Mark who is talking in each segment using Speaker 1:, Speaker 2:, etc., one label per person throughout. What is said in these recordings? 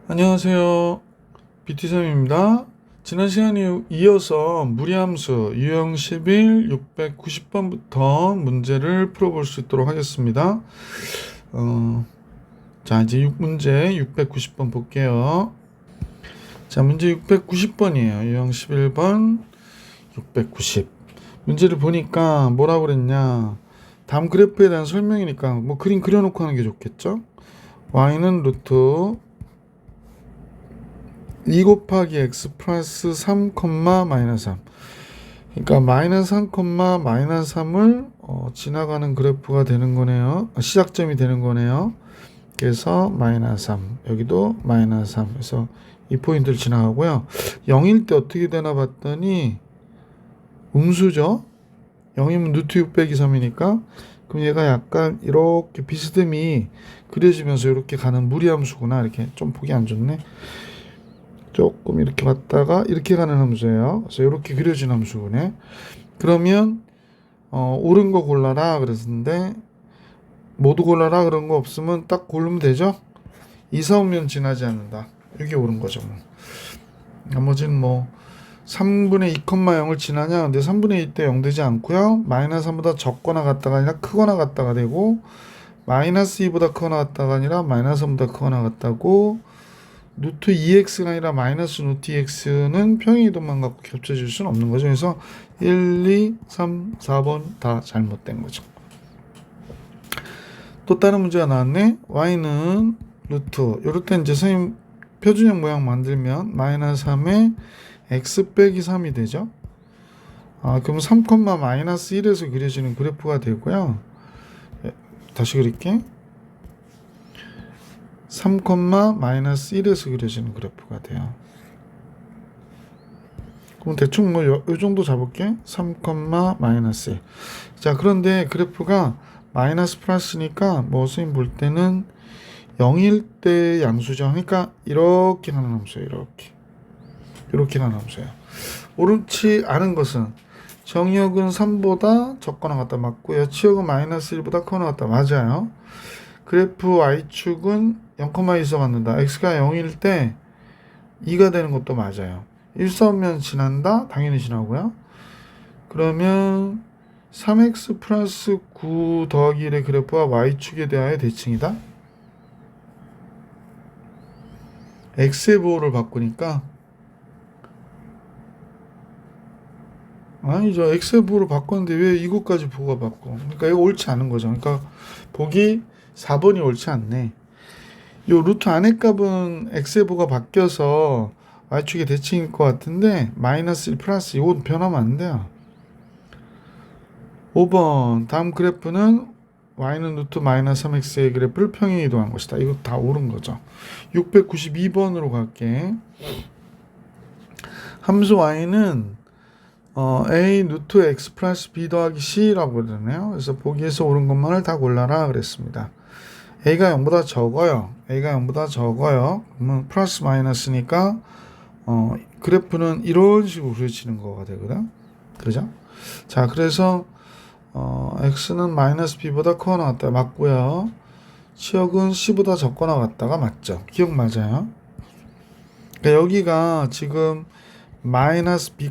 Speaker 1: 안녕하세요. BT3입니다. 지난 시간에 이어서 무리함수 유형 11 690번부터 문제를 풀어볼 수 있도록 하겠습니다. 자, 이제 문제 690번 볼게요. 자, 문제 690번이에요. 유형 11번 690. 문제를 보니까 뭐라고 그랬냐. 다음 그래프에 대한 설명이니까 뭐 그림 그려놓고 하는 게 좋겠죠? y는 루트 2 곱하기 x 플러스 3, 마이너스 3. 그러니까 마이너스 3, 마이너스 3을 지나가는 그래프가 되는 거네요. 시작점이 되는 거네요. 그래서 마이너스 3. 여기도 마이너스 3. 그래서 이 포인트를 지나가고요. 0일 때 어떻게 되나 봤더니 음수죠. 0이면 루트 6 빼기 3이니까 그럼 얘가 약간 이렇게 비스듬히 그려지면서 이렇게 가는 무리함수구나. 이렇게 좀 보기 안 좋네. 조금 이렇게 왔다가 이렇게 가는 함수예요. 그래서 이렇게 그려진 함수네. 그러면 옳은 거 골라라 그랬는데 모두 골라라 그런 거 없으면 딱 고르면 되죠. 2, 4, 5면 지나지 않는다. 이게 옳은 거죠. 나머지는 뭐 3분의 2, 0을 지나냐. 근데 3분의 2 때 0 되지 않고요. 마이너스 3보다 적거나 같다가 아니라 크거나 같다가 되고 마이너스 2보다 크거나 같다가 아니라 마이너스 3보다 크거나 같다고 루트 2x가 아니라 마이너스 루트 2x는 평행이동만 갖고 겹쳐질 수는 없는 거죠. 그래서 1, 2, 3, 4번 다 잘못된 거죠. 또 다른 문제가 나왔네. y는 루트, 요럴 때 이제 선생님 표준형 모양 만들면 마이너스 3에 x 빼기 3이 되죠. 그럼 3, 마이너스 1에서 그려지는 그래프가 되고요. 다시 그릴게. 3, 마이너스 1에서 그려지는 그래프가 돼요. 그럼 대충 뭐 요 정도 잡을게. 3, 마이너스 1. 자, 그런데 그래프가 마이너스 플러스니까 뭐 선생님 볼 때는 0일 때 양수죠. 그러니까 이렇게 가는 함수예요. 이렇게 가는 함수예요. 옳지 않은 것은 정의역은 3보다 적거나 같다 맞고요. 치역은 마이너스 1보다 크거나 같다 맞아요. 그래프 y축은 0,2에서 맞는다. x가 0일 때 2가 되는 것도 맞아요. 1, 4면 지난다? 당연히 지나고요. 그러면 3x 플러스 9 더하기 1의 그래프와 y축에 대하여 대칭이다. x의 부호를 바꾸니까 아니죠. x의 부호를 바꿨는데 왜 이것까지 부호가 바꿔? 그러니까 이거 옳지 않은 거죠. 그러니까 보기 4번이 옳지 않네. 요 루트 안의 값은 x의 부호가 바뀌어서 y축의 대칭일 것 같은데 마이너스 1 플러스 이건 변하면 안 돼요. 5번 다음 그래프는 y는 루트 마이너스 3x의 그래프를 평행 이동한 것이다. 이거 다 옳은 거죠. 692번으로 갈게. 함수 y는 a 루트 x 플러스 b 더하기 c라고 그러네요. 그래서 보기에서 옳은 것만을 다 골라라 그랬습니다. a가 0보다 적어요. a가 0보다 적어요. 그러면 플러스 마이너스니까 그래프는 이런 식으로 그려지는 거가 되거든. 그죠? 자, 그래서 x는 마이너스 b보다 크거나 같다 맞고요. 치역은 c보다 적거나 같다가 맞죠. 기억 맞아요. 그러니까 여기가 지금 마이너스 b,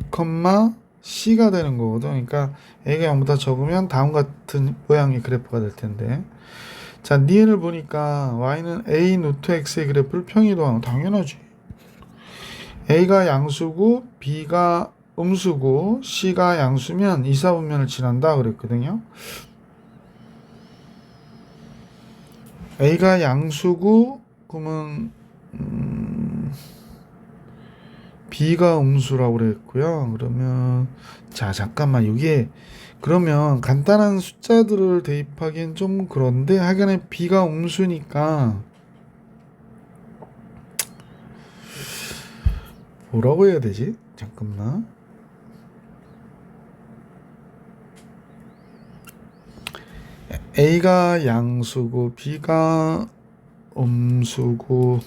Speaker 1: c가 되는 거거든. 그러니까 a가 0보다 적으면 다음 같은 모양의 그래프가 될 텐데. 자, 니은을 보니까 y는 a 루트 x의 그래프를 평이동하는 당연하지. a가 양수고 b가 음수고 c가 양수면 2, 4분면을 지난다 그랬거든요. a가 양수고 그러면 b가 음수라고 그랬고요. 그러면 자, 잠깐만 이게 그러면 간단한 숫자들을 대입하기엔 좀 그런데 하여간에 b가 음수니까 뭐라고 해야 되지? 잠깐만. a가 양수고 b가 음수고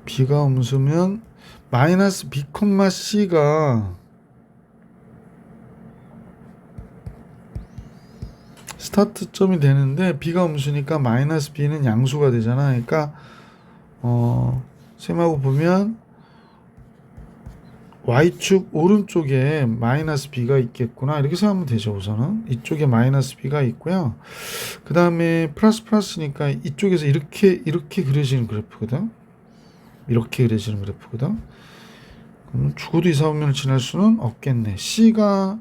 Speaker 1: b가 음수면 마이너스 b, c가 스타트점이 되는데 b가 음수니까 마이너스 b는 양수가 되잖아. 그러니까 셈하고 보면 y축 오른쪽에 마이너스 b가 있겠구나 이렇게 생각하면 되죠. 우선은 이쪽에 마이너스 b가 있고요. 그 다음에 플러스니까 이쪽에서 이렇게 그려지는 그래프거든. 이렇게 그려지는 그래프거든. 그럼 죽어도 이사분면을 지날 수는 없겠네. c가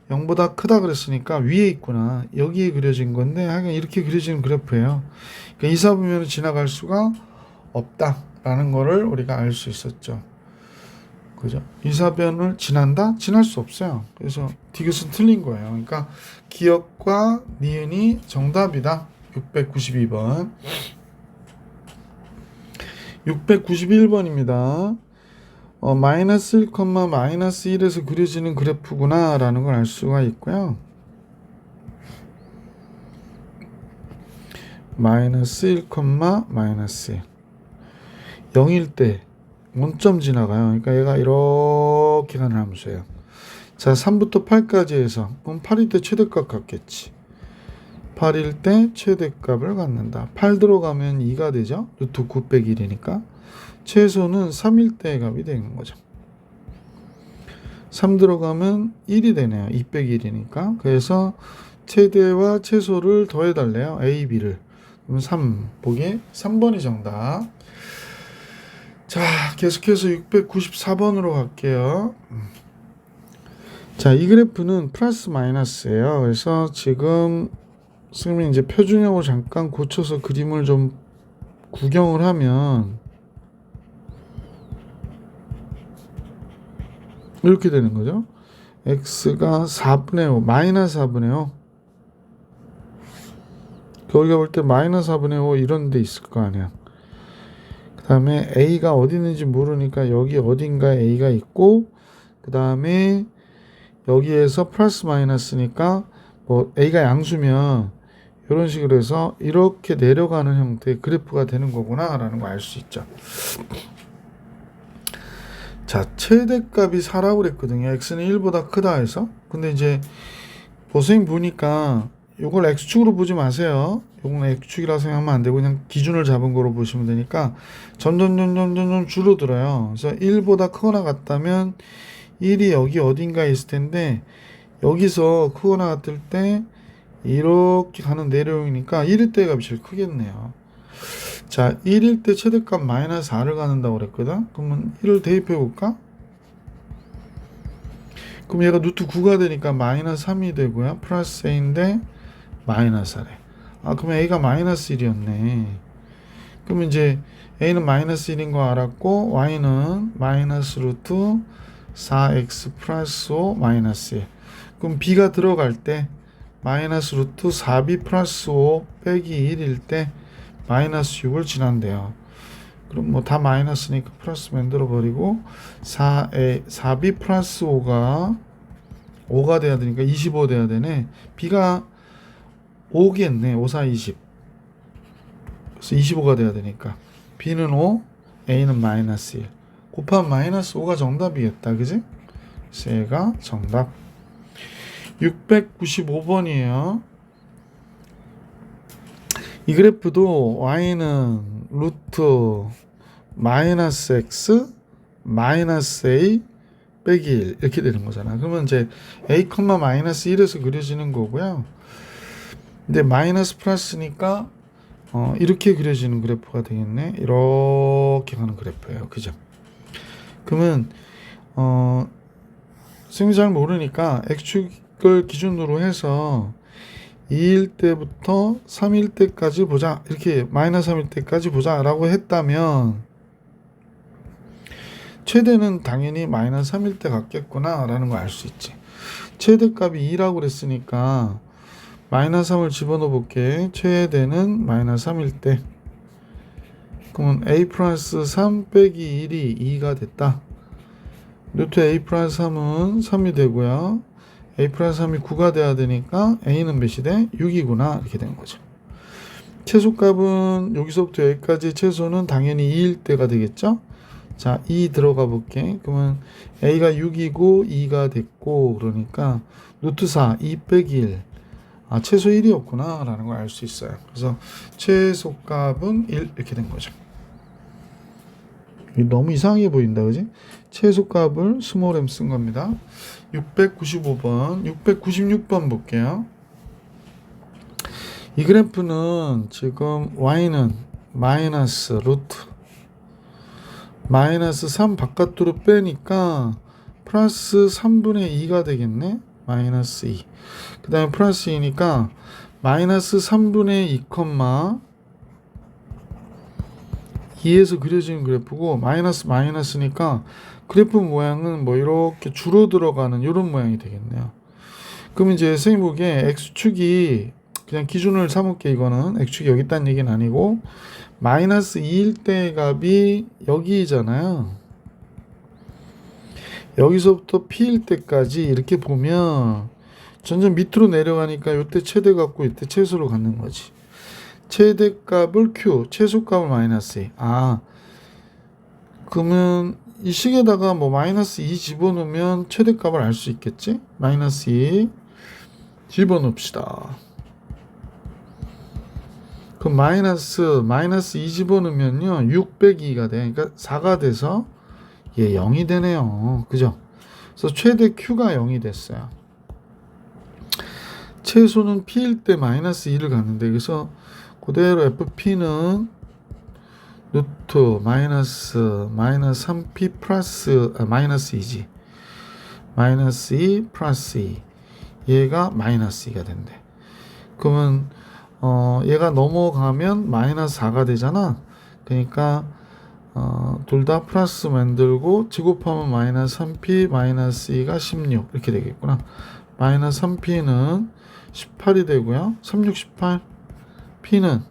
Speaker 1: 0보다 크다 그랬으니까 위에 있구나. 여기에 그려진 건데 하여간 이렇게 그려지는 그래프예요. 그러니까 이사분면을 지나갈 수가 없다라는 거를 우리가 알 수 있었죠. 그죠? 이사변을 지난다? 지날 수 없어요. 그래서 디귿은 틀린 거예요. 그러니까 기역과 니은이 정답이다. 692번. 691번입니다. 마이너스 1, 마이너스 1에서 그려지는 그래프구나 라는 걸 알 수가 있고요. 마이너스 1, 마이너스 1 0일 때 원점 지나가요. 그러니까 얘가 이렇게 가는 함수예요. 자, 3부터 8까지 해서 그럼 8일 때 최대값 갖겠지. 8일 때 최대값을 갖는다. 8 들어가면 2가 되죠. 루트 9 빼기 1이니까 최소는 3일 때 값이 되는 거죠. 3 들어가면 1이 되네요. 2 빼기 1이니까. 그래서 최대와 최소를 더해달래요. A, B를. 그럼 3. 보기 3번이 정답. 자, 계속해서 694번으로 갈게요. 자, 이 그래프는 플러스 마이너스예요. 그래서 지금 선생님이 이제 표준형으로 잠깐 고쳐서 그림을 좀 구경을 하면 이렇게 되는 거죠. x가 4분의 5, 마이너스 4분의 5. 거기가 볼 때 마이너스 4분의 5 이런 데 있을 거 아니야. 그 다음에 a가 어디 있는지 모르니까 여기 어딘가에 a가 있고, 그 다음에 여기에서 플러스 마이너스니까 뭐 a가 양수면 이런 식으로 해서 이렇게 내려가는 형태의 그래프가 되는 거구나 라는 거 알 수 있죠. 자, 최대값이 4라고 그랬거든요. x는 1보다 크다 해서. 근데 이제 선생님 보니까 이걸 x축으로 보지 마세요. 이건 x축이라고 생각하면 안 되고 그냥 기준을 잡은 거로 보시면 되니까 점점 줄어들어요. 그래서 1보다 크거나 같다면 1이 여기 어딘가에 있을 텐데 여기서 크거나 같을 때 이렇게 가는 내려오니까 1일 때 값이 제일 크겠네요. 자, 1일 때 최대값 마이너스 4를 갖는다고 그랬거든. 그러면 1을 대입해 볼까? 그럼 얘가 루트 9가 되니까 마이너스 3이 되고요. 플러스 a인데 마이너스 4래. 아, 그러면 a가 마이너스 1이었네. 그러면 이제 a는 마이너스 1인 거 알았고 y는 마이너스 루트 4x 플러스 5 마이너스 1. 그럼 b가 들어갈 때 마이너스 루트 4b 플러스 5 빼기 1일 때 마이너스 6을 지난대요. 그럼 뭐 다 마이너스니까 플러스 만들어 버리고 4b 플러스 5가 돼야 되니까 25 돼야 되네. b가 5겠네. 5, 4, 20. 그래서 25가 돼야 되니까 b는 5, a는 마이너스 1. 곱하면 마이너스 5가 정답이겠다. 그지? 그래서 얘가 정답. 695번이에요. 이 그래프도 y는 루트 마이너스 x 마이너스 a 빼기 1 이렇게 되는 거잖아. 그러면 이제 a, 마이너스 1에서 그려지는 거고요. 근데 마이너스 플러스니까 이렇게 그려지는 그래프가 되겠네. 이렇게 가는 그래프예요. 그죠? 그러면 선생님이 잘 모르니까 x축을 기준으로 해서 2일 때부터 3일 때까지 보자. 이렇게 마이너스 3일 때까지 보자 라고 했다면 최대는 당연히 마이너스 3일 때 같겠구나 라는 걸 알 수 있지. 최대값이 2라고 그랬으니까 마이너스 3을 집어넣어 볼게. 최대는 마이너스 3일 때. 그러면 a 플러스 3 빼기 1이 2가 됐다. 루트 a 플러스 3은 3이 되고요. a 플러스 3이 9가 돼야 되니까 a는 몇이 돼? 6이구나 이렇게 되는 거죠. 최소값은 여기서부터 여기까지 최소는 당연히 2일 때가 되겠죠. 자, 2 들어가 볼게. 그러면 a가 6이고 2가 됐고 그러니까 루트 4 2 빼기 1. 아, 최소 1이었구나 라는 걸 알 수 있어요. 그래서 최소값은 1 이렇게 된 거죠. 이게 너무 이상하게 보인다, 그지? 최소값을 스몰 m 쓴 겁니다. 695번, 696번 볼게요. 이 그래프는 지금 y는 마이너스 루트 마이너스 3 바깥으로 빼니까 플러스 3분의 2가 되겠네. 마이너스 2. 그 다음에 플러스 2니까 마이너스 3분의 2, 2에서 그려지는 그래프고 마이너스니까 그래프 모양은 뭐 이렇게 줄어 들어가는 이런 모양이 되겠네요. 그럼 이제 선생님 보기에 x축이 그냥 기준을 삼을게. 이거는 x축이 여기 있다는 얘기는 아니고 마이너스 2일 때 값이 여기잖아요. 여기서부터 p일 때까지 이렇게 보면 점점 밑으로 내려가니까 이때 최대 갖고 이때 최소로 갖는 거지. 최대값을 q, 최소값을 마이너스 2. 그러면 이 식에다가 뭐 마이너스 2 집어넣으면 최대값을 알 수 있겠지? 마이너스 2 집어넣읍시다. 그럼 마이너스 2 집어넣으면요 6 빼기 2가 돼. 그러니까 4가 돼서 얘 0이 되네요. 그죠? 그래서 최대 q가 0이 됐어요. 최소는 p일 때 마이너스 2를 갖는데, 그래서 그대로 fp는 루트 마이너스 3p 플러스 마이너스 2지. 마이너스 2 플러스 2. 얘가 마이너스 2가 된대. 그러면 얘가 넘어가면 마이너스 4가 되잖아. 그러니까 둘 다 플러스 만들고 제곱하면 마이너스 3p 마이너스 2가 16 이렇게 되겠구나. 마이너스 3p는 18이 되고요. 36, 18 p는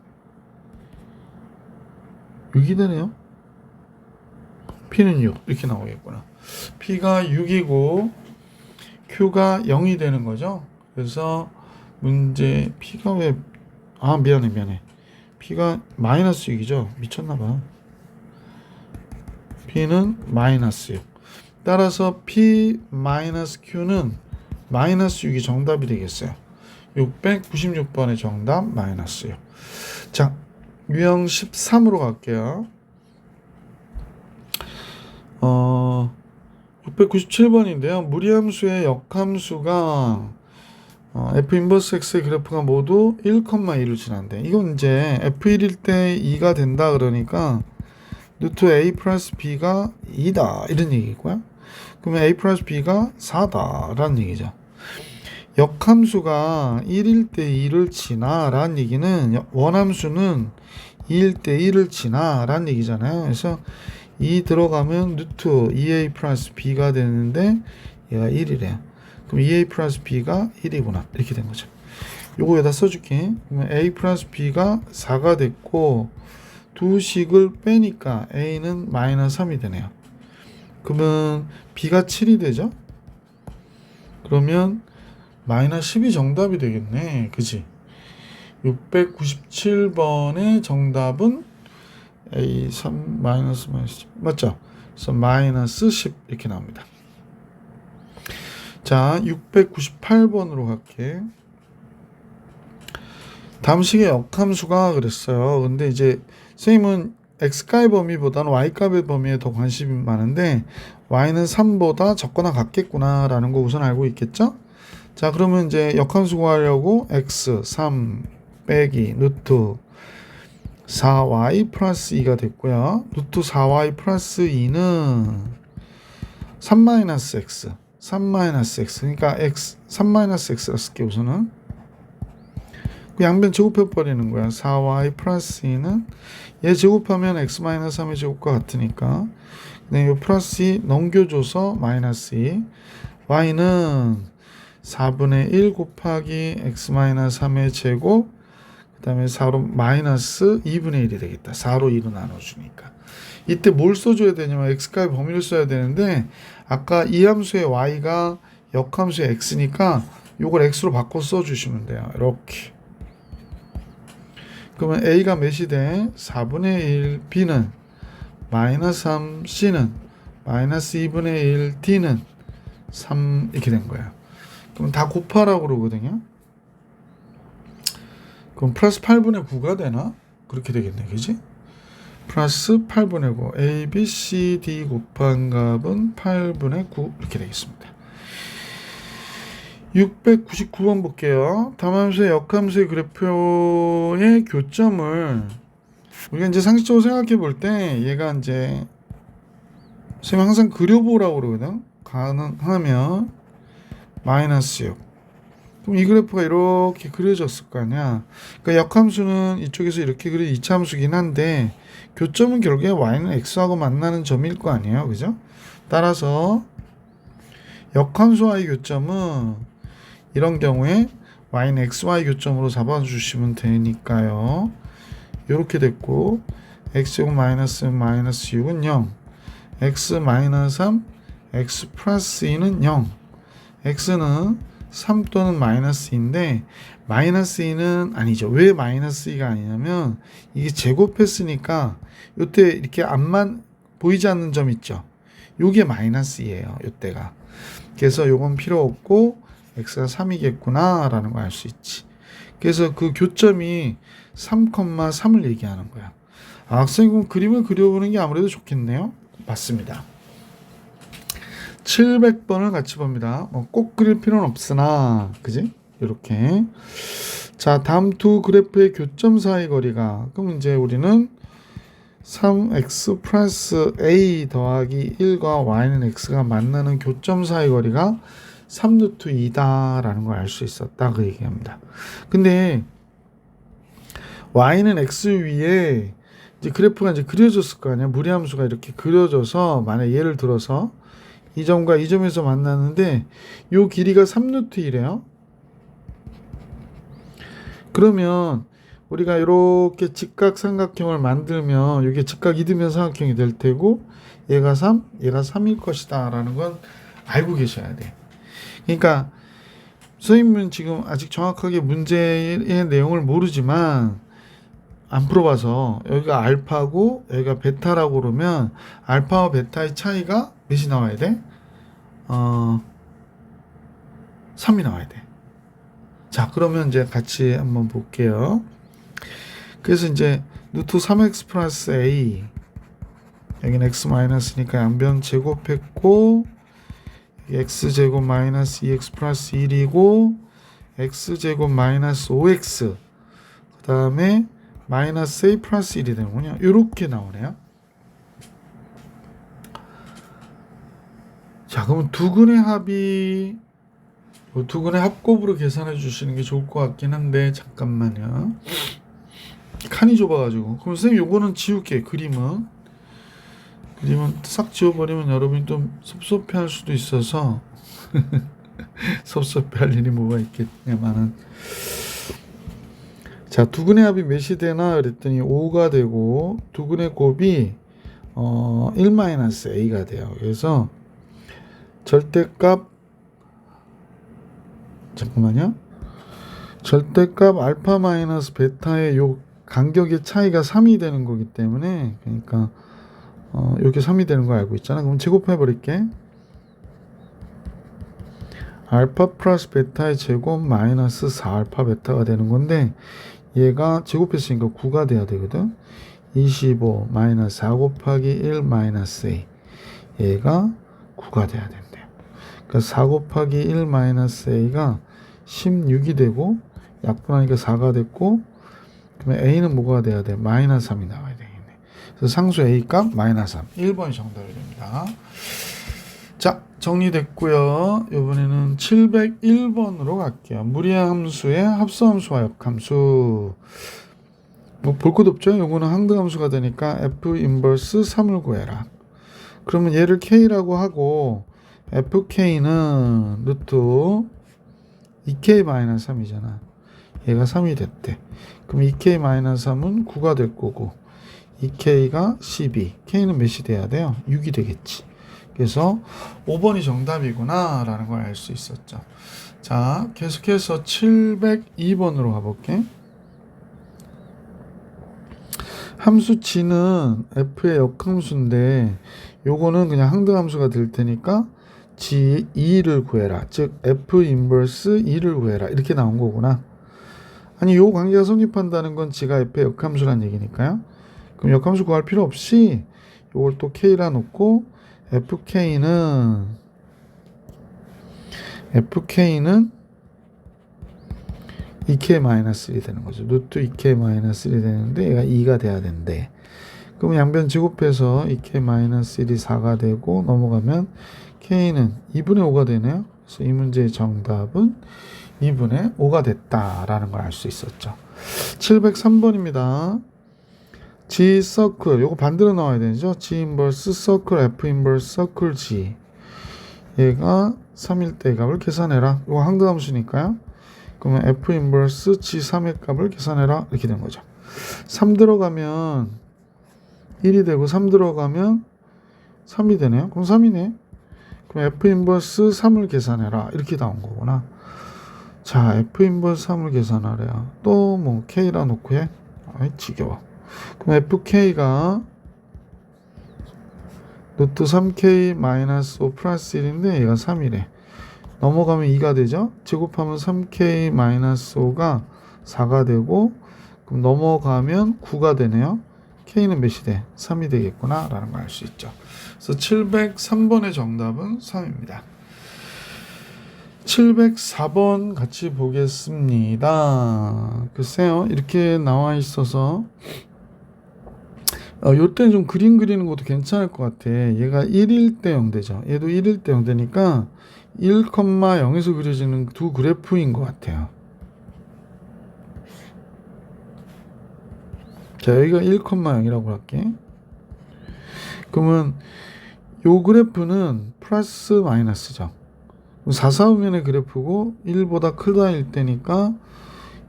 Speaker 1: 6이 되네요. p는 6 이렇게 나오겠구나. p가 6이고 q가 0이 되는 거죠. 그래서 문제 p가 왜 미안해. p가 마이너스 6이죠. 미쳤나봐. p는 마이너스 6. 따라서 p 마이너스 q는 마이너스 6이 정답이 되겠어요. 696번의 정답 마이너스 6. 자, 유형 13으로 갈게요. 697번인데요. 무리함수의 역함수가 f 인버스 x의 그래프가 모두 1,2를 지난대. 이건 이제 f1일 때 2가 된다 그러니까 루트 a 플러스 b가 2다 이런 얘기고요. 그러면 a 플러스 b가 4다 라는 얘기죠. 역함수가 1일 때 2를 지나 라는 얘기는 원함수는 2일 때 1을 지나 라는 얘기잖아요. 그래서 2 들어가면 루트 2a 플러스 b가 되는데 얘가 1이래요. 그럼 2a 플러스 b가 1이구나 이렇게 된 거죠. 요거 여기다 써줄게. 그러면 a 플러스 b가 4가 됐고 두 식을 빼니까 a는 마이너스 3이 되네요. 그러면 b가 7이 되죠. 그러면 마이너스 10이 정답이 되겠네. 그치? 697번의 정답은 A3 마이너스 10 맞죠? 그래서 마이너스 10 이렇게 나옵니다. 자, 698번으로 갈게. 다음 식의 역함수가 그랬어요. 근데 이제 선생님은 x값의 범위보다는 y값의 범위에 더 관심이 많은데 y는 3보다 적거나 같겠구나 라는 거 우선 알고 있겠죠? 자, 그러면 이제 역함수 구하려고 x 3 빼기 루트 4y 플러스 2가 됐고요. 루트 4y 플러스 2는 3 마이너스 x 3 마이너스 x 그러니까 x 3 마이너스 x라 쓸게. 우선은 그 양변 제곱해 버리는 거야. 4y 플러스 2는 얘 제곱하면 x 마이너스 3의 제곱과 같으니까 이 플러스 2 넘겨줘서 마이너스 2 y는 4분의 1 곱하기 x 마이너스 3의 제곱 그 다음에 4로 마이너스 2분의 1이 되겠다. 4로 2로 나눠주니까 이때 뭘 써줘야 되냐면 x값의 범위를 써야 되는데 아까 이 함수의 y가 역함수의 x니까 요걸 x로 바꿔 써주시면 돼요. 이렇게. 그러면 a가 몇이 돼? 4분의 1 b는 마이너스 3 c는 마이너스 2분의 1 d는 3 이렇게 된 거예요. 그럼 다 곱하라고 그러거든요. 그럼 플러스 8분의 9가 되나? 그렇게 되겠네. 그지? 플러스 8분의 9 A, B, C, D 곱한 값은 8분의 9 이렇게 되겠습니다. 699번 볼게요. 담함수의 역함수의 그래프의 교점을 우리가 이제 상식적으로 생각해 볼 때 얘가 이제 선생님 항상 그려보라고 그러거든. 가능하면 마이너스 6. 그럼 이 그래프가 이렇게 그려졌을 거 아니야. 그러니까 역함수는 이쪽에서 이렇게 그려진 이차함수긴 한데 교점은 결국에 y는 x하고 만나는 점일 거 아니에요. 그죠? 따라서 역함수와의 교점은 이런 경우에 y는 xy 교점으로 잡아주시면 되니까요. 이렇게 됐고 x제곱 마이너스 6은 0, x 마이너스 3, x 플러스 2는 0, x는 3 또는 마이너스 2인데 마이너스 2는 아니죠. 왜 마이너스 2가 아니냐면 이게 제곱했으니까 요때 이렇게 앞만 보이지 않는 점 있죠. 요게 마이너스 2예요. 요때가. 그래서 요건 필요 없고 x가 3이겠구나 라는 걸 알 수 있지. 그래서 그 교점이 3,3을 얘기하는 거야. 아, 학생은 그림을 그려보는 게 아무래도 좋겠네요. 맞습니다. 700번을 같이 봅니다. 꼭 그릴 필요는 없으나, 그지? 이렇게. 자, 다음 두 그래프의 교점 사이 거리가, 그럼 이제 우리는 3x 플러스 a 더하기 1과 y는 x가 만나는 교점 사이 거리가 3루트 2다라는 걸 알 수 있었다. 그 얘기합니다. 근데 y는 x 위에 이제 그래프가 이제 그려졌을 거 아니야. 무리함수가 이렇게 그려져서 만약 예를 들어서 이 점과 이 점에서 만나는데 요 길이가 3루트 1이에요. 그러면 우리가 이렇게 직각삼각형을 만들면 이게 직각 이등변 삼각형이 될 테고 얘가 3, 얘가 3일 것이다 라는 건 알고 계셔야 돼. 그러니까 선생님은 지금 아직 정확하게 문제의 내용을 모르지만 안 풀어봐서 여기가 알파고 여기가 베타라고 그러면 알파와 베타의 차이가 몇이 나와야 돼? 3이 나와야 돼. 자, 그러면 이제 같이 한번 볼게요. 그래서 이제 루트 3x 플러스 a 여기는 x 마이너스니까 양변 제곱했고 x제곱 마이너스 2x 플러스 1이고 x제곱 마이너스 5x 그 다음에 마이너스 a 플러스 1이 되는군요. 이렇게 나오네요. 자, 그럼 두근의 합이 두근의 합곱으로 계산해 주시는 게 좋을 것 같긴 한데 잠깐만요. 칸이 좁아가지고 그럼 선생님 요거는 지울게. 그림은 싹 지워버리면 여러분이 좀 섭섭해할 수도 있어서 섭섭해할 일이 뭐가 있겠냐마는. 자, 두근의 합이 몇이 되나 그랬더니 5가 되고 두근의 곱이 1-a가 돼요. 그래서 절대값 잠깐만요. 절대값 알파 마이너스 베타의 요 간격의 차이가 3이 되는 거기 때문에 그러니까 이렇게 3이 되는 거 알고 있잖아. 그럼 제곱해 버릴게. 알파 플러스 베타의 제곱 마이너스 4알파 베타가 되는 건데 얘가 제곱했으니까 9가 돼야 되거든. 25 마이너스 4 곱하기 1 마이너스 a 얘가 9가 돼야 된대요. 그러니까 4 곱하기 1 마이너스 a가 16이 되고 약분하니까 4가 됐고 그러면 a는 뭐가 돼야 돼? 마이너스 3이 나와야 되겠네. 그래서 상수 a 값 마이너스 3 1번이 정답이 됩니다. 자, 정리됐고요. 이번에는 701번으로 갈게요. 무리함수의 합성함수와 역함수. 뭐 볼 것도 없죠. 요거는 항등함수가 되니까 f 인버스 3을 구해라. 그러면 얘를 k라고 하고 fk는 루트 2k-3이잖아. 얘가 3이 됐대. 그럼 2k-3은 9가 될 거고 2k가 12, k는 몇이 돼야 돼요? 6이 되겠지. 그래서 5번이 정답이구나 라는 걸 알 수 있었죠. 자, 계속해서 702번으로 가볼게. 함수 g는 f의 역함수인데 요거는 그냥 항등함수가 될 테니까 g 2를 구해라. 즉 f 인버스 2를 구해라. 이렇게 나온 거구나. 아니 요 관계가 성립한다는 건 g가 f의 역함수란 얘기니까요. 그럼 역함수 구할 필요 없이 이걸 또 K라 놓고 FK는 2K-1이 되는 거죠. 루트 2K-1이 되는데 얘가 2가 돼야 된대. 그럼 양변 제곱해서 2K-1이 4가 되고 넘어가면 K는 2분의 5가 되네요. 그래서 이 문제의 정답은 2분의 5가 됐다라는 걸 알 수 있었죠. 703번입니다. G 서클 요거 반대로 나와야 되죠. G 인버스 서클 F 인버스 서클 G 얘가 3일 때 값을 계산해라. 요거 항등함수니까요. 그러면 F 인버스 G 3의 값을 계산해라 이렇게 된 거죠. 3 들어가면 1이 되고 3 들어가면 3이 되네요. 그럼 3이네. 그럼 F 인버스 3을 계산해라 이렇게 나온 거구나. 자, F 인버스 3을 계산하래요. 또 뭐 K라 놓고 해. 아이 지겨워. 그럼 FK가 루트 3K 마이너스 5 플러스 1인데 얘가 3이래. 넘어가면 2가 되죠. 제곱하면 3K 마이너스 5가 4가 되고 그럼 넘어가면 9가 되네요. K는 몇이 돼? 3이 되겠구나 라는 걸 알 수 있죠. 그래서 703번의 정답은 3입니다. 704번 같이 보겠습니다. 글쎄요, 이렇게 나와 있어서 요때 좀 그림 그리는 것도 괜찮을 것 같아. 얘가 1일 때 0 되죠. 얘도 1일 때 0 되니까 1,0에서 그려지는 두 그래프인 것 같아요. 자, 여기가 1,0이라고 할게. 그러면 요 그래프는 플러스 마이너스죠. 4사우면의 그래프고 1보다 크다일 때니까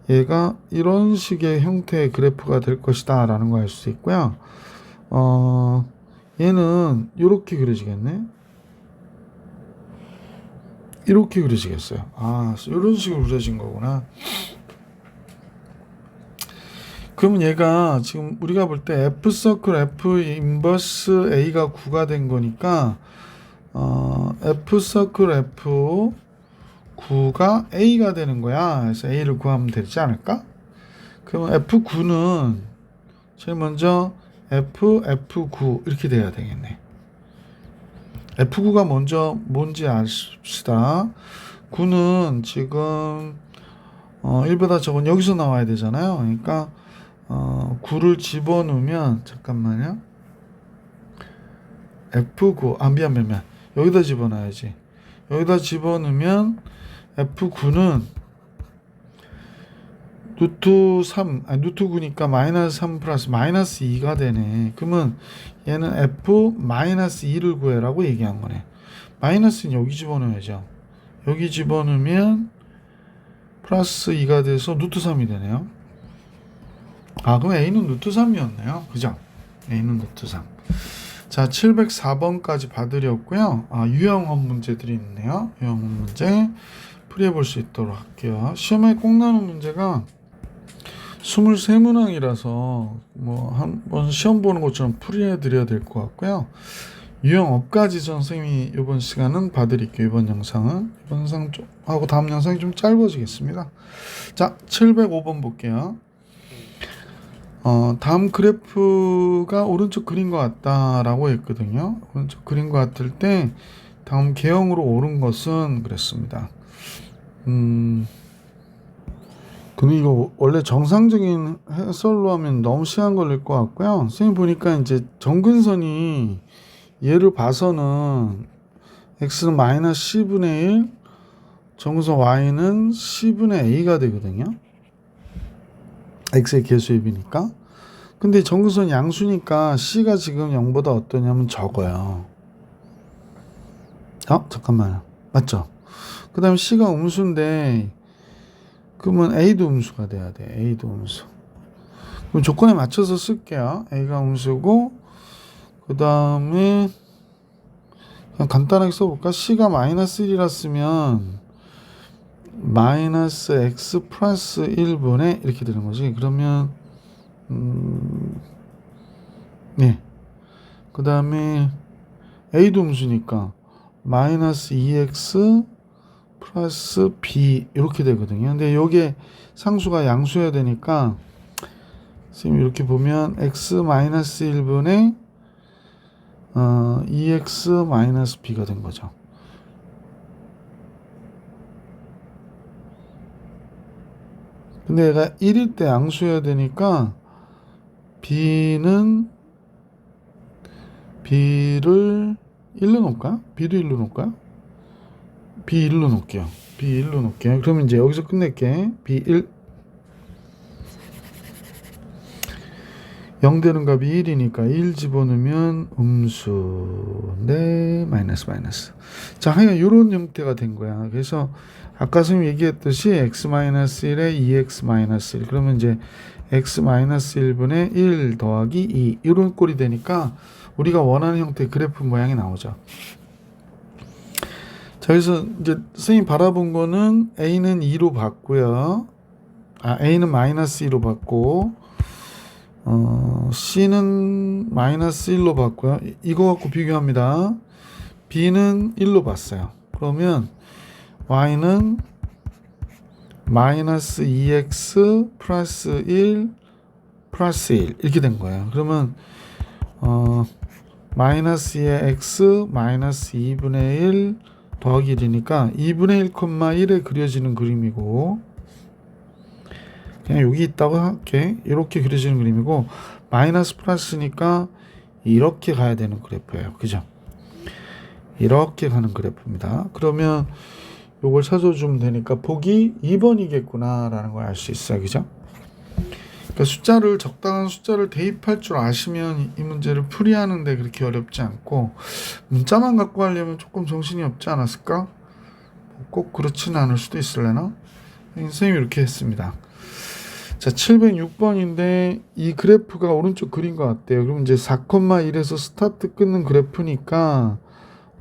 Speaker 1: 얘가 이런 식의 형태의 그래프가 될 것이다 라는 걸 알 수 있고요. 얘는 이렇게 그려지겠네. 이렇게 그려지겠어요. 아, 이런 식으로 그려진 거구나. 그러면 얘가 지금 우리가 볼 때 F 서클 F 인버스 A가 9가 된 거니까 F 서클 F 9가 A가 되는 거야. 그래서 A를 구하면 되지 않을까? 그러면 F9는 제일 먼저 F9 이렇게 돼야 되겠네. F9가 먼저 뭔지 아십시다. 9는 지금 1보다 적은 여기서 나와야 되잖아요. 그러니까 9를 집어넣으면 잠깐만요. F9 미안 여기다 집어넣어야지. 여기다 집어넣으면 F9는 루트 9니까 마이너스 3 플러스 마이너스 2가 되네. 그러면 얘는 F 마이너스 2를 구해라고 얘기한 거네. 마이너스는 여기 집어넣어야죠. 여기 집어넣으면 플러스 2가 돼서 루트 3이 되네요. 그럼 A는 루트 3이었네요. 그죠? A는 루트 3. 자, 704번까지 봐드렸고요. 유형원 문제들이 있네요. 유형원 문제 풀이해 볼 수 있도록 할게요. 시험에 꼭 나오는 문제가 23문항이라서 뭐 한번 시험 보는 것처럼 풀이해 드려야 될 것 같고요. 유형업까지 선생님이 이번 시간은 봐드릴게요. 이번 영상은 이번 영상 좀 하고 다음 영상이 좀 짧아지겠습니다. 자, 705번 볼게요. 다음 그래프가 오른쪽 그린 것 같다라고 했거든요. 오른쪽 그린 것 같을 때 다음 개형으로 오른 것은 그랬습니다. 근데 이거 원래 정상적인 해설로 하면 너무 시간 걸릴 것 같고요. 선생님 보니까 이제 정근선이 얘를 봐서는 x는 마이너스 c분의 1, 정근선 y는 c분의 a가 되거든요. x의 개수입이니까. 근데 정근선 양수니까 c가 지금 0보다 어떠냐면 적어요. 잠깐만요. 맞죠? 그 다음에 c가 음수인데 그러면 a도 음수가 돼야 돼. a도 음수. 그럼 조건에 맞춰서 쓸게요. a가 음수고 그 다음에 그냥 간단하게 써볼까? c가 마이너스 1이라 쓰면 마이너스 x 플러스 1분의 이렇게 되는 거지. 그러면 네. 그 다음에 a도 음수니까 마이너스 2x 플러스 b 이렇게 되거든요. 근데 요게 상수가 양수여야 되니까 선생님 이렇게 보면 x-1분의 2x-b가 된 거죠. 근데 얘가 1일 때 양수여야 되니까 b를 1로 놓을까요? b도 1로 놓을까요? b 1로 놓을게요. b 1로 놓을게요. 그러면 이제 여기서 끝낼게. b 1 0 되는 값이 1이니까 1 집어넣으면 음수. 네, 마이너스. 자, 하여간 이런 형태가 된 거야. 그래서 아까 선생님 얘기했듯이 x-1에 2x-1 그러면 이제 x-1분의 1 더하기 2 이런 꼴이 되니까 우리가 원하는 형태의 그래프 모양이 나오죠. 자, 그래서 이제 선생님 바라본 거는 a는 2로 봤고요. a는 마이너스 2로 봤고 C는 마이너스 1로 봤고요. 이거 갖고 비교합니다. B는 1로 봤어요. 그러면 Y는 마이너스 2x 플러스 1 플러스 1 이렇게 된 거예요. 그러면 마이너스 2의 x 마이너스 2분의 1 더하기 1이니까 2분의 1,1에 그려지는 그림이고 그냥 여기 있다고 할게. 이렇게 그려지는 그림이고 마이너스 플러스니까 이렇게 가야 되는 그래프예요. 그죠? 이렇게 가는 그래프입니다. 그러면 요걸 찾아주면 되니까 보기 2번이겠구나 라는 걸 알 수 있어요. 그죠? 그러니까 적당한 숫자를 대입할 줄 아시면 이 문제를 풀이하는데 그렇게 어렵지 않고 문자만 갖고 하려면 조금 정신이 없지 않았을까? 꼭 그렇지는 않을 수도 있을래나? 선생님이 이렇게 했습니다. 자, 706번인데 이 그래프가 오른쪽 그린 것 같아요. 그럼 이제 4,1에서 스타트 끊는 그래프니까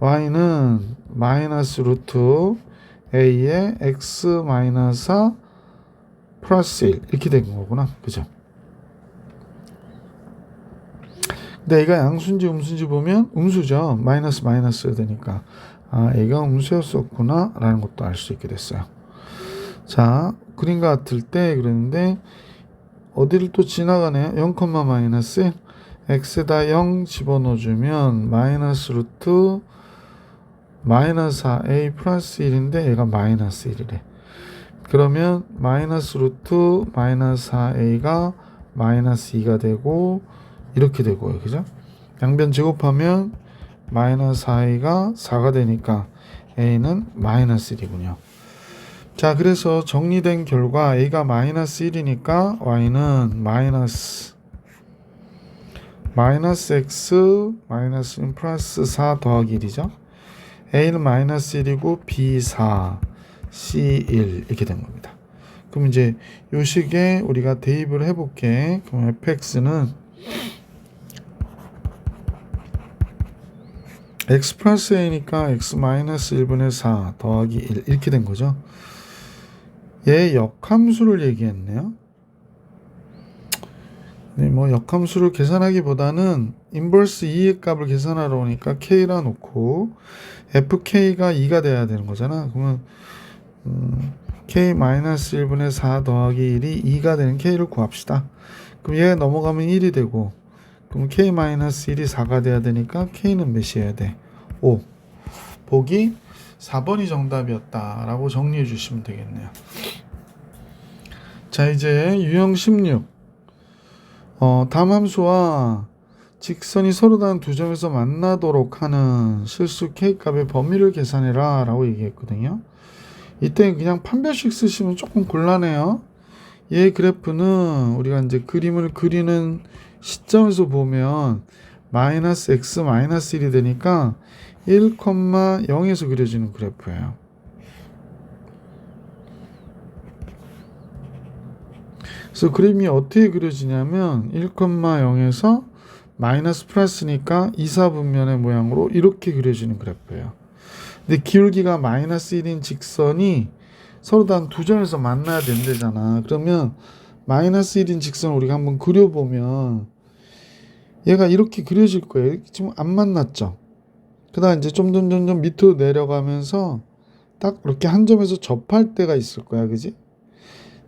Speaker 1: y는 마이너스 루트 a에 x 마이너스 4 플러스 1 이렇게 된 거구나. 그죠? 근데 a가 양수인지 음수인지 보면 음수죠. 마이너스여야 되니까 a가 음수였었구나 라는 것도 알 수 있게 됐어요. 자, 그림 같을 때 그러는데 어디를 또 지나가네요. 0, 마이너스 x에다 0 집어넣어주면 마이너스 루트 마이너스 4a 플러스 1인데 얘가 마이너스 1이래. 그러면 마이너스 루트 마이너스 4a가 마이너스 2가 되고 이렇게 되고요. 그죠? 양변 제곱하면 마이너스 4a가 4가 되니까 a는 마이너스 1이군요. 자, 그래서 정리된 결과 a가 마이너스 1이니까 y는 마이너스 x 마이너스 플러스 4 더하기 1이죠. a는 마이너스 1이고 b 4 c 1 이렇게 된 겁니다. 그럼 이제 요 식에 우리가 대입을 해볼게. 그럼 fx는 x 플러스 a니까 x 마이너스 1분의 4 더하기 1 이렇게 된 거죠. 얘 역함수를 얘기했네요. 네, 뭐 역함수를 계산하기보다는 인버스 2의 값을 계산하러 오니까 k라 놓고 fk가 2가 돼야 되는 거잖아. 그러면 k-1분의 4 더하기 1이 2가 되는 k를 구합시다. 그럼 얘 넘어가면 1이 되고 그럼 k-1이 4가 돼야 되니까 k는 몇이어야 돼? 5. 보기 4번이 정답이었다 라고 정리해 주시면 되겠네요. 자, 이제 유형 16 담함수와 직선이 서로 다른 두 점에서 만나도록 하는 실수 k값의 범위를 계산해라 라고 얘기했거든요. 이때 그냥 판별식 쓰시면 조금 곤란해요. 얘 그래프는 우리가 이제 그림을 그리는 시점에서 보면 마이너스 x 마이너스 1이 되니까 1,0에서 그려지는 그래프예요. 그래서 그림이 어떻게 그려지냐면 1,0에서 마이너스 플러스니까 2, 4분면의 모양으로 이렇게 그려지는 그래프예요. 근데 기울기가 마이너스 1인 직선이 서로 다른 두 점에서 만나야 된대잖아. 그러면 마이너스 1인 직선을 우리가 한번 그려보면 얘가 이렇게 그려질 거예요. 지금 안 만났죠? 그 다음 이제 좀 밑으로 내려가면서 딱 이렇게 한 점에서 접할 때가 있을 거야. 그지?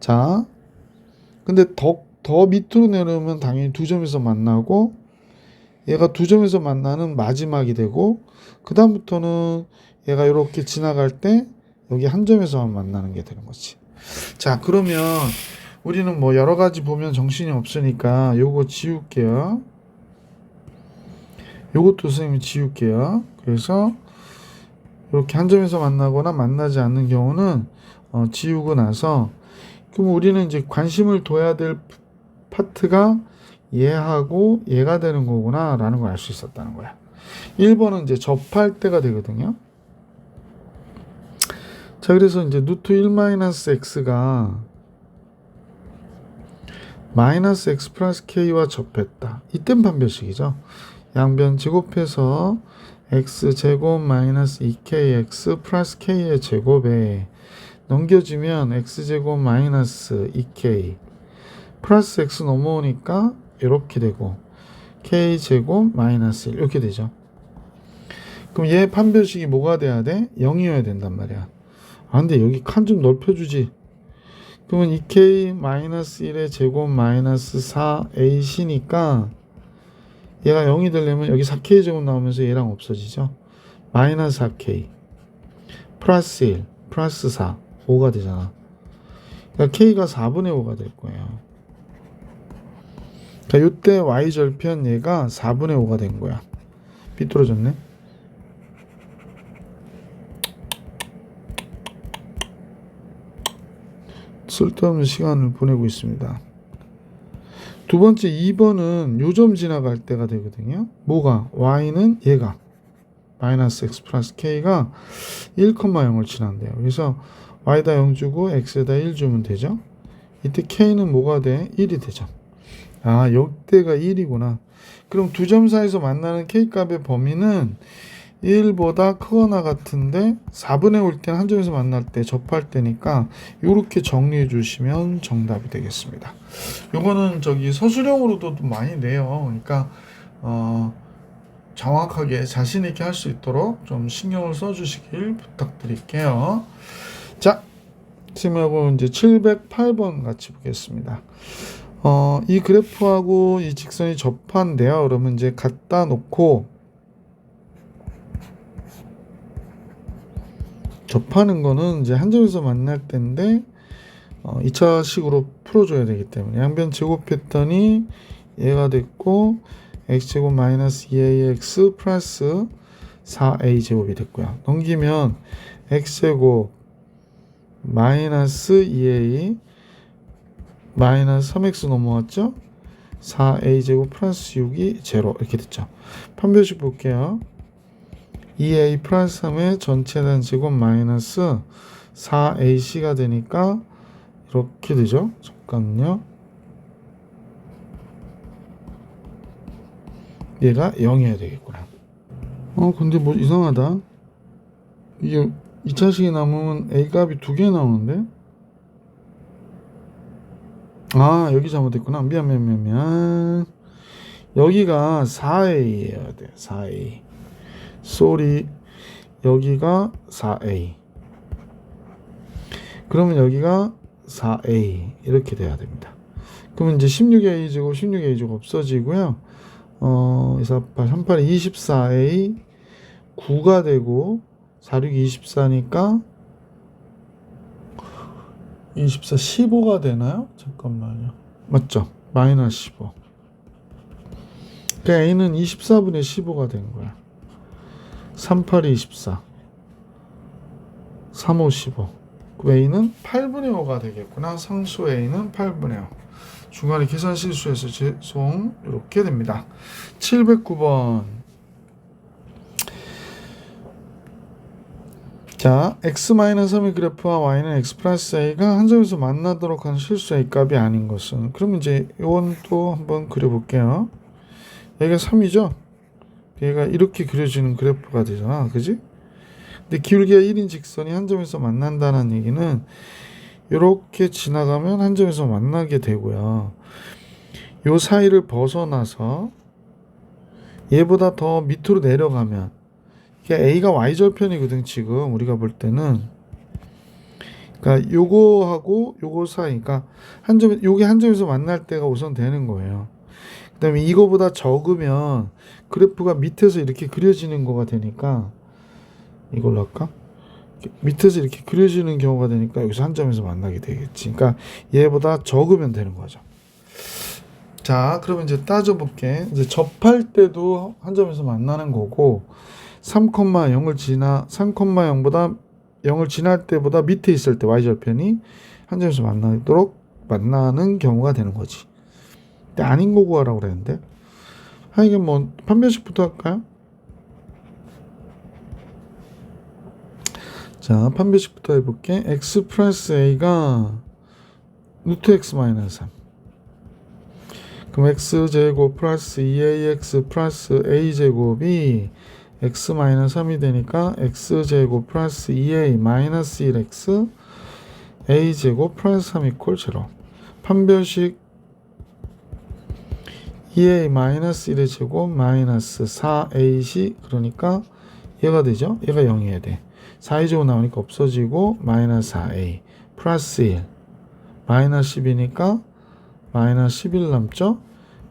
Speaker 1: 자, 근데 더 더 밑으로 내려오면 당연히 두 점에서 만나고 얘가 두 점에서 만나는 마지막이 되고 그 다음부터는 얘가 이렇게 지나갈 때 여기 한 점에서만 만나는 게 되는 거지. 자, 그러면 우리는 뭐 여러 가지 보면 정신이 없으니까 요거 지울게요. 요것도 선생님이 지울게요. 그래서 이렇게 한 점에서 만나거나 만나지 않는 경우는 지우고 나서 그럼 우리는 이제 관심을 둬야 될 파트가 얘하고 얘가 되는 거구나 라는 걸 알 수 있었다는 거야. 1번은 이제 접할 때가 되거든요. 자, 그래서 이제 루트 1-x가 마이너스 x 플러스 k와 접했다. 이땐 판별식이죠. 양변 제곱해서 x제곱 마이너스 2kx 플러스 k의 제곱에 넘겨주면 x제곱 마이너스 2k 플러스 x 넘어오니까 이렇게 되고 k제곱 마이너스 1 이렇게 되죠. 그럼 얘 판별식이 뭐가 돼야 돼? 0이어야 된단 말이야. 아, 근데 여기 칸 좀 넓혀주지. 그러면 2k-1의 제곱 마이너스 4ac니까 얘가 0이 되려면 여기 4k 제곱 나오면서 얘랑 없어지죠. 마이너스 4k 플러스 1 플러스 4 5가 되잖아. 그러니까 k가 4분의 5가 될 거예요. 그러니까 요때 y절편 얘가 4분의 5가 된 거야. 삐뚤어졌네. 쓸데없는 시간을 보내고 있습니다. 두 번째 2번은 요점 지나갈 때가 되거든요. 뭐가? y는 얘가 마이너스 x 플러스 k가 1,0을 지난대요. 그래서 y에다 0 주고 x에다 1 주면 되죠. 이때 k는 뭐가 돼? 1이 되죠. 아, 요때가 1이구나. 그럼 두 점 사이에서 만나는 k값의 범위는 1보다 크거나 같은데 4분의 5일 때는 한 점에서 만날 때 접할 때니까 이렇게 정리해 주시면 정답이 되겠습니다. 요거는 저기 서술형으로도 많이 내요. 그러니까 정확하게 자신 있게 할 수 있도록 좀 신경을 써 주시길 부탁드릴게요. 자, 지금하고 이제 708번 같이 보겠습니다. 이 그래프하고 이 직선이 접한대요. 그러면 이제 갖다 놓고 접하는 거는 이제 한 점에서 만날 때인데 2차식으로 풀어줘야 되기 때문에 양변 제곱했더니 얘가 됐고 x제곱 마이너스 2ax 플러스 4a 제곱이 됐고요. 넘기면 x제곱 마이너스 2a 마이너스 3x 넘어왔죠? 4a 제곱 플러스 6이 0 이렇게 됐죠. 판별식 볼게요. 2a 플러스 3의 전체 단제곱 마이너스 4ac가 되니까 이렇게 되죠. 잠깐만요. 얘가 0이어야 되겠구나. 근데 뭐 이상하다. 이게 2차식이 남으면 a 값이 2개 나오는데? 아, 여기 잘못했구나. 미안. 여기가 4a여야 돼. 4a. 쏘리, 여기가 4a. 그러면 여기가 4a 이렇게 돼야 됩니다. 그러면 이제 16a 제곱 16a 제곱 없어지고요. 248, 38이 24a 9가 되고 4, 6, 24니까 24, 15가 되나요? 잠깐만요. 맞죠? 마이너스 15. 그러니까 a는 24분의 15가 된 거야. 38이 24 35 15 a는 8분의 5가 되겠구나. 상수 a는 8분의 5. 중간에 계산 실수해서 죄송. 이렇게 됩니다. 709번. 자, x-3의 그래프와 y는 x 플러스 a가 한 점에서 만나도록 하는 실수 a 값이 아닌 것은, 그럼 이제 이건 또 한번 그려볼게요. 여기가 3이죠. 얘가 이렇게 그려지는 그래프가 되잖아. 그지? 근데 기울기가 1인 직선이 한 점에서 만난다는 얘기는 이렇게 지나가면 한 점에서 만나게 되고요. 요 사이를 벗어나서 얘보다 더 밑으로 내려가면, A가 Y절편이거든 지금 우리가 볼 때는. 그러니까 요거하고 요거 사이, 그러니까 요게 한 점에서 만날 때가 우선 되는 거예요. 그다음에 이거보다 적으면 그래프가 밑에서 이렇게 그려지는 거가 되니까, 이걸로 할까? 밑에서 이렇게 그려지는 경우가 되니까 여기서 한 점에서 만나게 되겠지. 그러니까 얘보다 적으면 되는 거죠. 자, 그러면 이제 따져볼게. 이제 접할 때도 한 점에서 만나는 거고, 3,0보다 0을 지날 때보다 밑에 있을 때 y절편이 한 점에서 만나는 경우가 되는 거지. 근데 아닌 거 구하라고 그랬는데. 이게 뭐 판별식부터 할까요? 자, 판별식부터 해볼게. x 플러스 a가 루트 x 마이너스 3. 그럼 x제곱 플러스 2ax 플러스 a제곱이 x 마이너스 3이 되니까 x제곱 플러스 2a 마이너스 1x a제곱 플러스 3 이퀄 0. 판별식 2a 마이너스 1의 제곱 마이너스 4ac, 그러니까 얘가 되죠? 얘가 0이어야 돼. 4a 제곱 나오니까 없어지고 마이너스 4a 플러스 1 마이너스 10이니까 마이너스 11 남죠?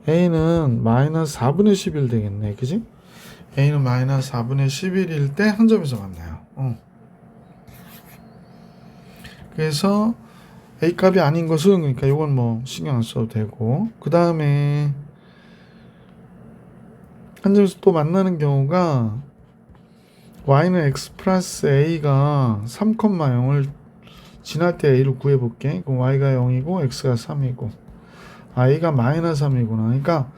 Speaker 1: a는 마이너스 4분의 11 되겠네. 그지? a는 마이너스 4분의 11일 때 한 점에서 만나요. 그래서 a 값이 아닌 것은, 그러니까 이건 뭐 신경 안 써도 되고, 그 다음에 한 점에서 또 만나는 경우가 y는 x 플러스 a가 3,0을 지날 때 a를 구해볼게. 그럼 y가 0이고 x가 3이고 a가 마이너스 3이구나. 그러니까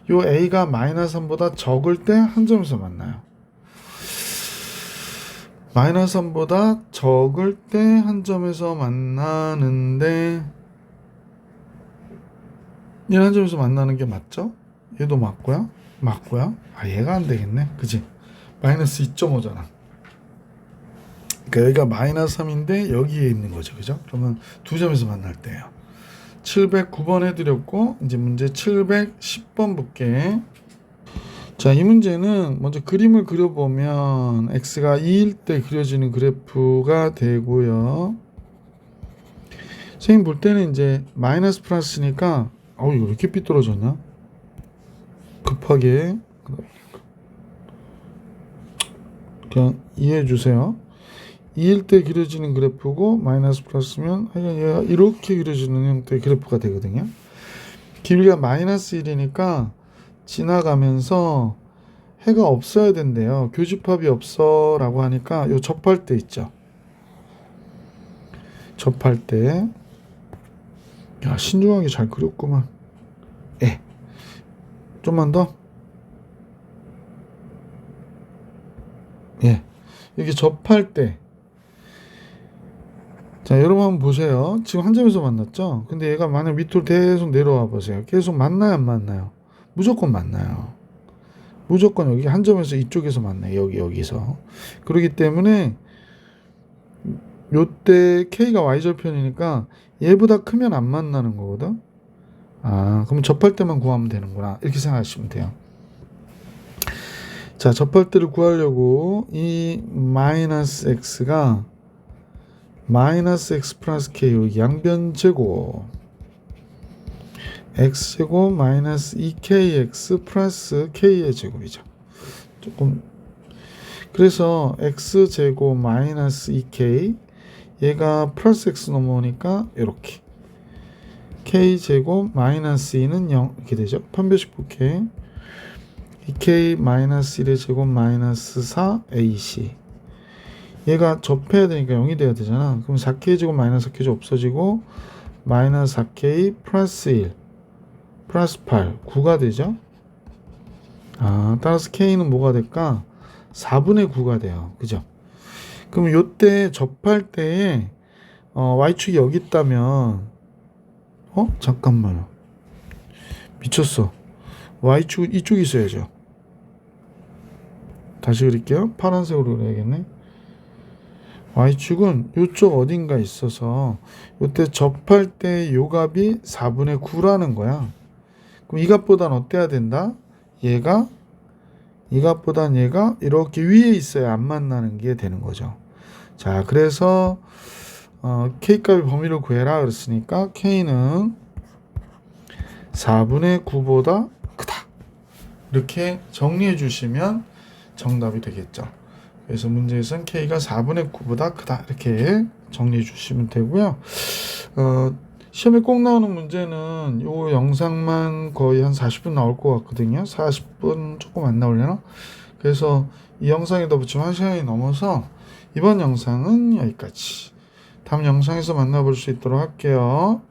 Speaker 1: 요 a가 마이너스 3보다 적을 때 한 점에서 만나요. 마이너스 3보다 적을 때 한 점에서 만나는데, 얘는 한 점에서 만나는 게 맞죠? 얘도 맞고요. 얘가 안 되겠네. 그지? 마이너스 2.5잖아. 그러니까 여기가 마이너스 3인데 여기에 있는 거죠. 그죠? 그러면 두 점에서 만날 때예요. 709번 해드렸고, 이제 문제 710번 볼게. 자, 이 문제는 먼저 그림을 그려보면 x가 2일 때 그려지는 그래프가 되고요. 선생님 볼 때는 이제 마이너스 플러스니까, 이거 왜 이렇게 삐뚤어졌냐? 급하게 그냥 이해해 주세요. 2일 때 그려지는 그래프고 마이너스 플러스면 얘가 이렇게 그려지는 형태의 그래프가 되거든요. 길이가 마이너스 1이니까 지나가면서 해가 없어야 된대요. 교집합이 없어 라고 하니까 요 접할 때 있죠. 접할 때, 야, 신중하게 잘 그렸구만. 좀만 더. 이렇게 접할 때, 자, 여러분 한번 보세요. 지금 한 점에서 만났죠? 근데 얘가 만약 밑으로 계속 내려와 보세요. 계속 만나요, 안 만나요? 무조건 만나요. 무조건 여기 한 점에서 이쪽에서 만나요. 여기서. 그렇기 때문에 요때 K가 Y절편이니까 얘보다 크면 안 만나는 거거든. 그럼 접할 때만 구하면 되는구나. 이렇게 생각하시면 돼요. 자, 접할 때를 구하려고 이 마이너스 x가 마이너스 x 플러스 k 양변제곱 x제곱 마이너스 2kx 플러스 k의 제곱이죠. 조금, 그래서 x제곱 마이너스 2k, 얘가 플러스 x 넘어오니까 이렇게 k제곱 마이너스 2는 0 이렇게 되죠. 판별식 볼게. 2k 마이너스 1의 제곱 마이너스 4ac, 얘가 접해야 되니까 0이 돼야 되잖아. 그럼 4k 제곱 마이너스 4k 제곱 없어지고 마이너스 4k 플러스 1 플러스 8 9가 되죠. 따라서 k는 뭐가 될까? 4분의 9가 돼요. 그죠? 그럼 요때 접할 때에 y축이 여기 있다면, 잠깐만요. 미쳤어. y축 이쪽에 있어야죠. 다시 그릴게요. 파란색으로 그려야겠네. y축은 이쪽 어딘가 있어서 이때 접할 때 요 값이 4분의 9라는 거야. 그럼 이 값보단 어때야 된다? 이 값보단 얘가 이렇게 위에 있어야 안 만나는 게 되는 거죠. 자, 그래서 K값의 범위를 구해라 그랬으니까 K는 4분의 9보다 크다. 이렇게 정리해 주시면 정답이 되겠죠. 그래서 문제에서는 K가 4분의 9보다 크다. 이렇게 정리해 주시면 되고요. 시험에 꼭 나오는 문제는 요 영상만 거의 한 40분 나올 것 같거든요. 40분 조금 안 나오려나? 그래서 이 영상에다 붙이면 1시간이 넘어서 이번 영상은 여기까지. 다음 영상에서 만나볼 수 있도록 할게요.